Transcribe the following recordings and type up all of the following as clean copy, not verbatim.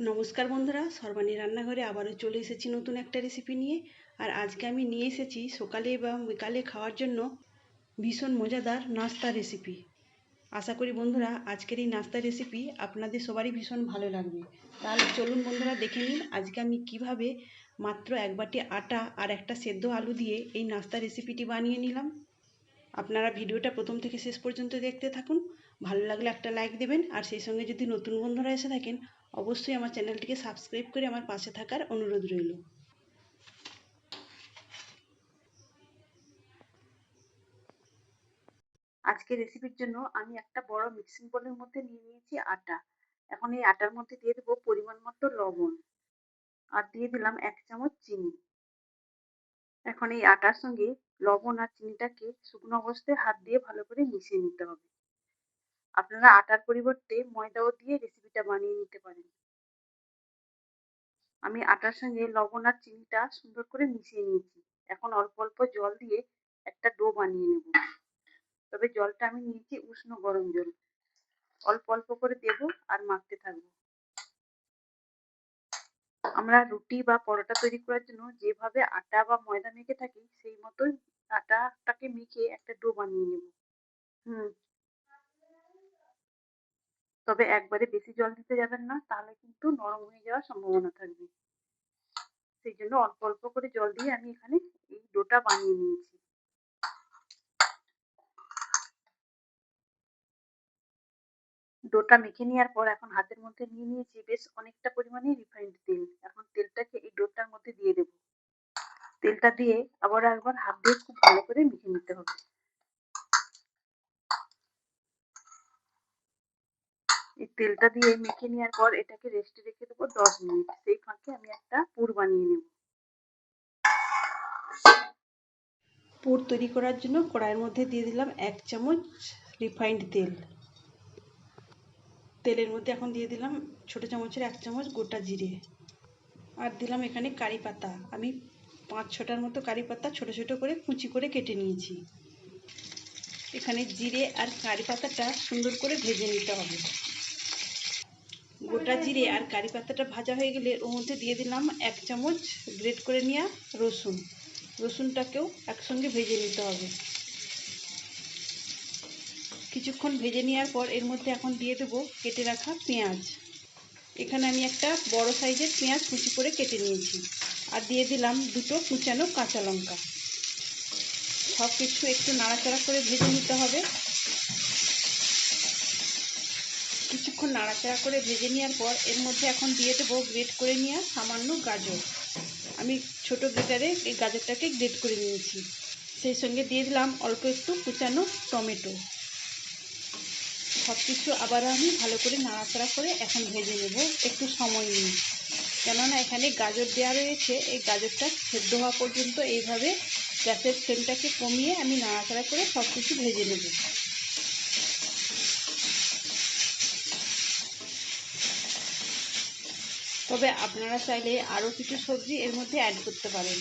নমস্কার বন্ধুরা, সর্বাণী রান্নাঘরে আবারও চলে এসেছি নতুন একটা রেসিপি নিয়ে। আর আজকে আমি নিয়ে এসেছি সকালে বা বিকালে খাওয়ার জন্য ভীষণ মজাদার নাস্তা রেসিপি। আশা করি বন্ধুরা আজকের এই নাস্তা রেসিপি আপনাদের সবারই ভীষণ ভালো লাগবে। তাহলে চলুন বন্ধুরা দেখে নিন আজকে আমি কিভাবে মাত্র এক বাটি আটা আর একটা সেদ্ধ আলু দিয়ে এই নাস্তা রেসিপিটি বানিয়ে নিলাম। আপনারা ভিডিওটা প্রথম থেকে শেষ পর্যন্ত দেখতে থাকুন। ভালো লাগলে একটা লাইক দেবেন, আর সেই সঙ্গে যদি নতুন বন্ধুরা এসে থাকেন অবশ্যই আমার চ্যানেলটিকে সাবস্ক্রাইব করে আমার পাশে থাকার অনুরোধ রইল। আজকের রেসিপির জন্য আমি একটা বড় মিক্সিং বোলের মধ্যে নিয়ে নিয়েছি আটা। এখন এই আটার মধ্যে দিয়ে দেবো পরিমাণ মতো লবণ, আর দিয়ে দিলাম 1 চামচ চিনি। এখন এই আটার সঙ্গে লবণ আর চিনিটাকে শুকনো অবস্থায় হাত দিয়ে ভালো করে মিশিয়ে নিতে হবে। আপনারা আটার পরিবর্তে ময়দাও দিয়ে রেসিপিটা বানিয়ে নিতে পারেন। আমি আটার সঙ্গে লবণ আর চিনিটা সুন্দর করে মিশিয়ে নিয়েছি। এখন অল্প অল্প জল দিয়ে একটা ডো বানিয়ে নেব। তবে জলটা আমি নিয়েছি উষ্ণ গরম জল। অল্প অল্প করে দেব আর মাখতে থাকবো। আমরা রুটি বা পরোটা তৈরি করার জন্য যেভাবে আটা বা ময়দা মেখে থাকি সেই মতোই আটাটাকে মেখে একটা ডো বানিয়ে নেব। তবে একবারে বেশি জল দিতে যাবেন না, তাহলে কিন্তু নরম হয়ে যাওয়ার সম্ভাবনা থাকবে। সেই জন্য অল্প অল্প করে জল দিয়ে আমি এখানে এই ডোটা বানিয়ে নিয়েছি। ডোটা মেখে নেওয়ার পর এখন হাতের মধ্যে নিয়ে নিয়েছি বেশ অনেকটা পরিমাণে রিফাইন্ড তেল। এখন তেলটাকে এই ডোটার মধ্যে দিয়ে দেব। তেলটা দিয়ে আবার একবার হাত দিয়ে খুব ভালো করে মেখে নিতে হবে। এই তেলটা দিয়ে মেখে নেওয়ার পর এটাকে রেস্টে রেখে দেবো 10 মিনিট। সেই ফাঁকে আমি একটা পুর বানিয়ে নেব। পুর তৈরি করার জন্য কড়াইয়ের মধ্যে দিয়ে দিলাম 1 চামচ রিফাইন্ড তেল। তেলের মধ্যে এখন দিয়ে দিলাম ছোট চামচের 1 চামচ গোটা জিরে, আর দিলাম এখানে কারি পাতা। আমি 5-6টার মতো কারি পাতা ছোট ছোট করে কুচি করে কেটে নিয়েছি। এখানে জিরে আর কারি পাতাটা সুন্দর করে ভেজে নিতে হবে। গোটা জিরে আর কারি পাতাটা ভাজা হয়ে গেলে ওর মধ্যে দিয়ে দিলাম 1 চামচ গ্রেট করে নেওয়া রসুন। রসুনটাকেও একসঙ্গে ভেজে নিতে হবে। কিছুক্ষণ ভেজে নেওয়ার পর এর মধ্যে এখন দিয়ে দেবো কেটে রাখা পেঁয়াজ। এখানে আমি একটা বড় সাইজের পেঁয়াজ কুচি করে কেটে নিয়েছি, আর দিয়ে দিলাম 2টো কুচানো কাঁচা লঙ্কা। সব কিছু একটু নাড়াচাড়া করে ভেজে নিতে হবে। কিছুক্ষণ নাড়াচাড়া করে ভেজে নেওয়ার পর এর মধ্যে এখন দিয়ে দেবো গ্রেট করে নেওয়া সামান্য গাজর। আমি ছোট গ্রেটারে এই গাজরটাকে গ্রেট করে নিয়েছি। সেই সঙ্গে দিয়ে দিলাম অল্প একটু কুচানো টমেটো। সব কিছু আবার আমি ভালো করে নাড়াচাড়া করে এখন ভেজে নেব একটু সময় নিয়ে, কেননা এখানে গাজর দেওয়া রয়েছে। এই গাজরটা সেদ্ধ হওয়া পর্যন্ত এইভাবে গ্যাসের ফ্লেমটাকে কমিয়ে আমি নাড়াচাড়া করে সব কিছু ভেজে নেব। তবে আপনারা চাইলে আরও কিছু সবজি এর মধ্যে অ্যাড করতে পারেন।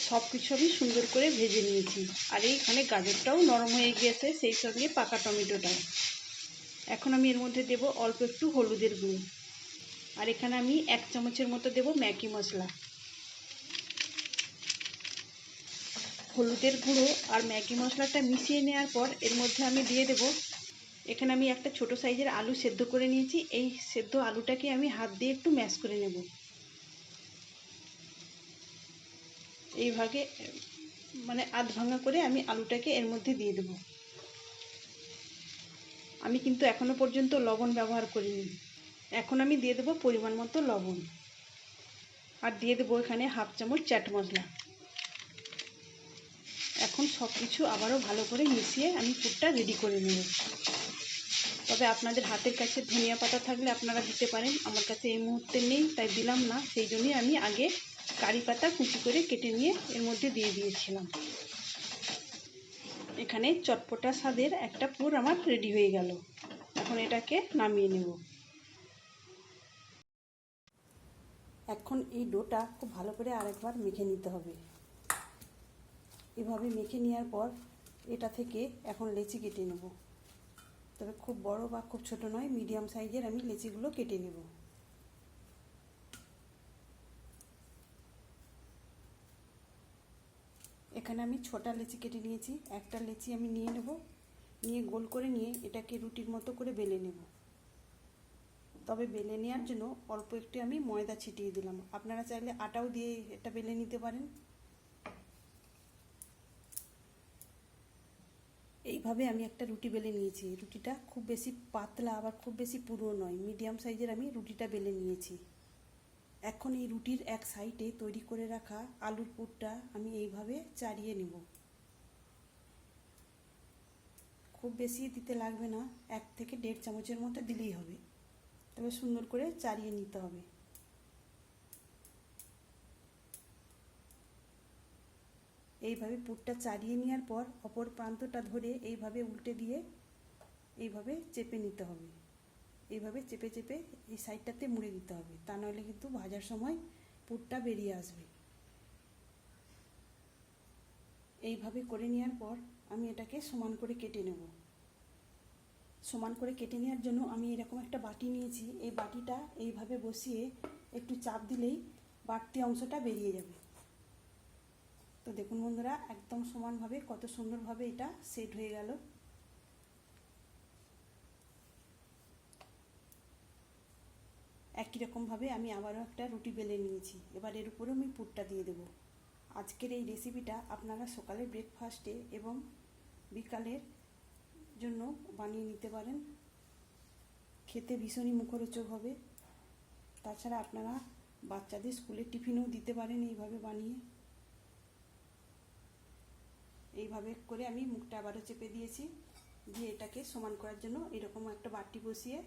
সব কিছু আমি সুন্দর করে ভেজে নিয়েছি, আর এইখানে গাজরটাও নরম হয়ে গিয়েছে, সেই সঙ্গে পাকা টমেটোটাও। এখন আমি এর মধ্যে দেব অল্প একটু হলুদের গুঁড়ো, আর এখানে আমি 1 চামচের মতো দেব ম্যাগি মশলা। হলুদের গুঁড়ো আর ম্যাগি মশলাটা মিশিয়ে নেওয়ার পর এর মধ্যে আমি দিয়ে দেব, এখানে আমি একটা ছোট সাইজের আলু সেদ্ধ করে নিয়েছি। এই সেদ্ধ আলুটাকে আমি হাত দিয়ে একটু ম্যাশ করে নেব। এইভাবে মানে আধ ভাঙা করে আমি আলুটাকে এর মধ্যে দিয়ে দেব। আমি কিন্তু এখনো পর্যন্ত লবণ ব্যবহার করিনি। এখন আমি দিয়ে দেব পরিমাণ মতো লবণ, আর দিয়ে দেবো এখানে 1/2 চামচ চাট মশলা। এখন সব কিছু আবারও ভালো করে মিশিয়ে আমি পুরটা রেডি করে নেব। তবে আপনাদের হাতের কাছে ধনিয়া পাতা থাকলে আপনারা দিতে পারেন। আমার কাছে এই মুহূর্তে নেই, তাই দিলাম না। সেই জন্যই আমি আগে কারি পাতা কুচি করে কেটে নিয়ে এর মধ্যে দিয়ে দিয়েছিলাম। এখানে চটপটা স্বাদের একটা পুর আমার রেডি হয়ে গেল। এখন এটাকে নামিয়ে নেব। এখন এই ডোটা খুব ভালো করে আরেকবার মেখে নিতে হবে। এভাবে মেখে নেওয়ার পর এটা থেকে এখন লেচি কেটে নেব। তবে খুব বড় বা খুব ছোট নয়, মিডিয়াম সাইজের আমি লেচিগুলো কেটে নেব। এখানে আমি 6টা লেচি কেটে নিয়েছি। একটা লেচি আমি নিয়ে নেব, নিয়ে গোল করে নিয়ে এটাকে রুটির মতো করে বেলে নেব। তবে বেলে নেওয়ার জন্য অল্প একটু আমি ময়দা ছিটিয়ে দিলাম। আপনারা চাইলে আটাও দিয়ে এটা বেলে নিতে পারেন। এইভাবে আমি একটা রুটি বেলে নিয়েছি। রুটিটা খুব বেশি পাতলা আবার খুব বেশি পুরো নয়, মিডিয়াম সাইজের আমি রুটিটা বেলে নিয়েছি। এখন এই রুটির এক সাইডে তৈরি করে রাখা আলুর পুরটা আমি এইভাবে চাড়িয়ে নেব। খুব বেশি দিতে লাগবে না, 1 থেকে 1.5 চামচের মতো দিলেই হবে। তবে সুন্দর করে চাড়িয়ে নিতে হবে। এইভাবে পুরটা চাড়িয়ে নেওয়ার পর অপর প্রান্তটা ধরে এইভাবে উল্টে দিয়ে এইভাবে চেপে নিতে হবে। এইভাবে চেপে চেপে এই সাইডটাতে মুড়ে দিতে হবে, তা নাহলে কিন্তু ভাজার সময় পুরটা বেরিয়ে আসবে। এইভাবে করে নেওয়ার পর আমি এটাকে সমান করে কেটে নেব। সমান করে কেটে নেওয়ার জন্য আমি এরকম একটা বাটি নিয়েছি। এই বাটিটা এইভাবে বসিয়ে একটু চাপ দিলেই বাড়তি অংশটা বেরিয়ে যাবে। তো দেখুন বন্ধুরা, একদম সমানভাবে কত সুন্দরভাবে এটা সেট হয়ে গেল। একই রকমভাবে আমি আবারও একটা রুটি বেলে নিয়েছি। এবার এর উপরে আমি পুরটা দিয়ে দেব। আজকের এই রেসিপিটা আপনারা সকালের ব্রেকফাস্টে এবং বিকালের জন্য বানিয়ে নিতে পারেন। খেতে ভীষণই মুখরোচক হবে। তাছাড়া আপনারা বাচ্চাদের স্কুলের টিফিনেও দিতে পারেন এইভাবে বানিয়ে। এইভাবে করে আমি মুখটা আবারও চেপে দিয়েছি, দিয়ে এটাকে সমান করার জন্য এরকম একটা বাটি বসিয়ে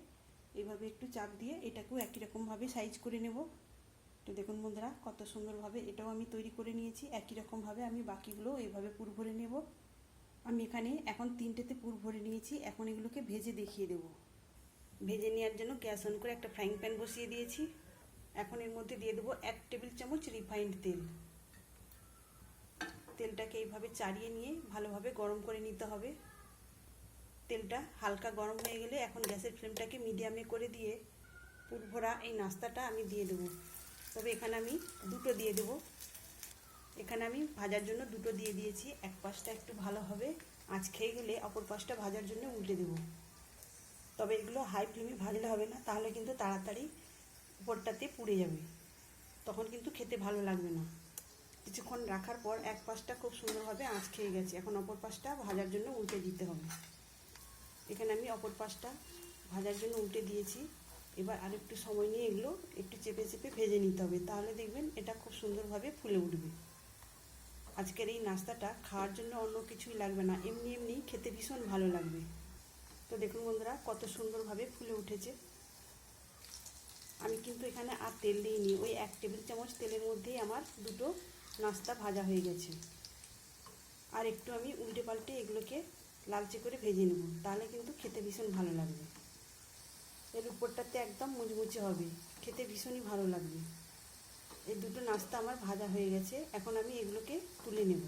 এইভাবে একটু চাপ দিয়ে এটাকেও একই রকমভাবে সাইজ করে নেব। তো দেখুন বন্ধুরা, কত সুন্দরভাবে এটাও আমি তৈরি করে নিয়েছি। একই রকমভাবে আমি বাকিগুলো এইভাবে পুর ভরে নেব। আমি এখানে এখন 3টেতে পুর ভরে নিয়েছি। এখন এগুলোকে ভেজে দেখিয়ে দেব। ভেজে নেওয়ার জন্য গ্যাস অন করে একটা ফ্রাইং প্যান বসিয়ে দিয়েছি। এখন এর মধ্যে দিয়ে দেবো 1 টেবিল চামচ রিফাইন্ড তেল। তেলটাকে এইভাবে চাড়িয়ে নিয়ে ভালোভাবে গরম করে নিতে হবে। তেলটা হালকা গরম হয়ে গেলে এখন গ্যাসের ফ্লেমটাকে মিডিয়ামে করে দিয়ে পুর ভরা এই নাস্তাটা আমি দিয়ে দেবো। তবে এখানে আমি 2টো দিয়ে দেবো। এখানে আমি ভাজার জন্য 2টো দিয়ে দিয়েছি। এক পাশটা একটু ভালো হবে, আঁচ খেয়ে গেলে অপর পাশটা ভাজার জন্য উল্টে দেবো। তবে এগুলো হাই ফ্লেমে ভাজলে হবে না, তাহলে কিন্তু তাড়াতাড়ি উপরটাতে পুড়ে যাবে, তখন কিন্তু খেতে ভালো লাগবে না। কিছুক্ষণ রাখার পর এক পাশটা খুব সুন্দরভাবে আঁচ খেয়ে গেছে। এখন অপর পাশটা ভাজার জন্য উল্টে দিতে হবে। এখানে আমি অপর পাশটা ভাজার জন্য উল্টে দিয়েছি। এবার আরেকটু সময় নিয়ে এগুলো একটু চেপে চেপে ভেজে নিতে হবে, তাহলে দেখবেন এটা খুব সুন্দরভাবে ফুলে উঠবে। আজকের এই নাস্তাটা খাওয়ার জন্য অন্য কিছুই লাগবে না, এমনি এমনি খেতে ভীষণ ভালো লাগবে। তো দেখুন বন্ধুরা, কত সুন্দরভাবে ফুলে উঠেছে। আমি কিন্তু এখানে আর তেল দিইনি, ওই 1 টেবিল চামচ তেলের মধ্যেই আমার 2টো নাস্তা ভাজা হয়ে গেছে। আর একটু আমি উল্টে পাল্টে এগুলোকে লালচে করে ভেজে নেব, তাহলে কিন্তু খেতে ভীষণ ভালো লাগবে। এর উপরটাতে একদম মুচমুচে হবে, খেতে ভীষণই ভালো লাগবে। এই 2টো নাস্তা আমার ভাজা হয়ে গেছে। এখন আমি এগুলোকে তুলে নেব।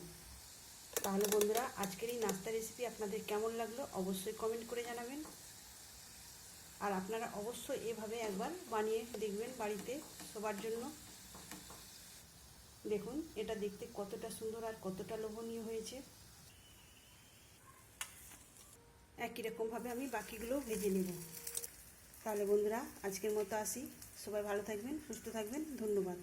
তাহলে বন্ধুরা, আজকের এই নাস্তা রেসিপি আপনাদের কেমন লাগলো অবশ্যই কমেন্ট করে জানাবেন। আর আপনারা অবশ্যই এভাবে একবার বানিয়ে দেখবেন বাড়িতে সবার জন্য। দেখুন এটা দেখতে কতটা সুন্দর আর কতটা লোভনীয় হয়েছে। একই রকমভাবে আমি বাকিগুলোও ভেজে নেব। তাহলে বন্ধুরা, আজকের মতো আসি। সবাই ভালো থাকবেন, সুস্থ থাকবেন। ধন্যবাদ।